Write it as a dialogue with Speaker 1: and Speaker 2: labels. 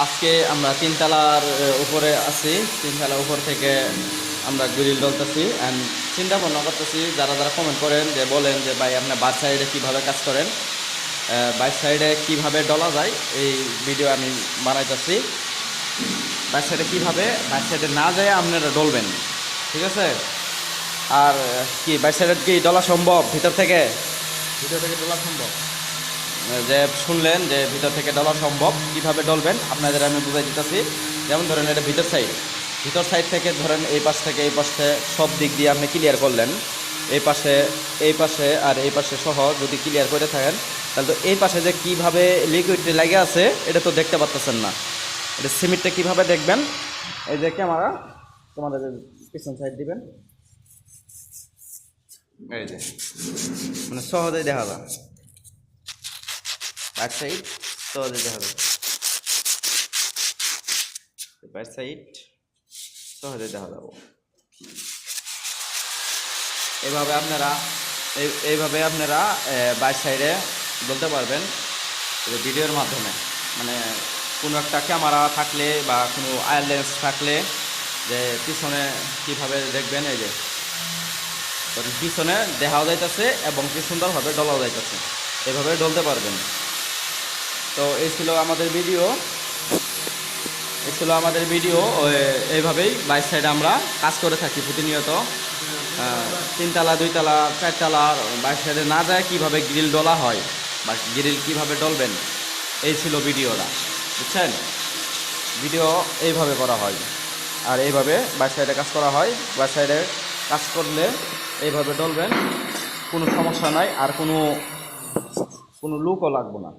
Speaker 1: আজকে আমরা তিনতলার উপরে আছি। তিনতলার উপর থেকে আমরা গ্রিল ডলতেছি অ্যান্ড চিন্তা ভাবনা করতেছি, যারা যারা কমেন্ট করেন যে বলেন যে ভাই আপনার বার সাইডে কীভাবে কাজ করেন, বাইক সাইডে কীভাবে ডলা যায়, এই ভিডিও আমি বানাইতেছি। বাইক সাইডে কীভাবে বাইক সাইডে না যায় আপনারা ডলবেন, ঠিক আছে? আর কি বাইক সাইডে কি ডলা সম্ভব ভিতর থেকে
Speaker 2: ডলা সম্ভব?
Speaker 1: যে শুনলেন যে ভিতর থেকে ডলা সম্ভব, কিভাবে ডলবেন আপনাদের আমি বুঝাই দিতেছি। যেমন ধরেন এটা ভিতর সাইড থেকে ধরেন এই পাশ থেকে এই পাশে সব দিক দিয়ে আপনি ক্লিয়ার করলেন। এই পাশে আর এই পাশে সহ যদি ক্লিয়ার করে থাকেন, তাহলে তো এই পাশে যে কীভাবে লিকুইডটি লাগে আছে এটা তো দেখতে পাচ্ছেন না। এটা সিমেন্টটা কীভাবে দেখবেন, এই যে ক্যামেরা তোমাদের পিছন সাইড দিবেন, এই যে মানে সহজেই দেখা যায়। ব্যাক সাইড সহজে দেখা যায়, ব্যাক সাইড সহজে দেখা যাবো। এইভাবে আপনারা বাইক সাইডে বলতে পারবেন ভিডিওর মাধ্যমে। মানে কোনো একটা ক্যামেরা থাকলে বা কোনো আয়ার লেন্স থাকলে যে পিছনে কীভাবে দেখবেন, এই যে পিছনে দেখাও যাইতেছে এবং কি সুন্দরভাবে ডলাও যাইতেছে, এভাবে ডলতে পারবেন। তো এই ছিল আমাদের ভিডিও। এইভাবেই বাইক সাইডে আমরা কাজ করে থাকি প্রতিনিয়ত। তিনতলা, দুইতলা, চারতলা বাইক সাইডে না যায় কীভাবে গ্রিল ডলা হয় বা গ্রিল কীভাবে ডলবেন, এই ছিল ভিডিওটা, বুঝছেন? ভিডিও এইভাবে করা হয় আর এইভাবে বাইক সাইডে কাজ করা হয়। বাইক সাইডে কাজ করলে এইভাবে ডলবেন, কোনো সমস্যা নাই আর কোনো লুকও লাগবে না।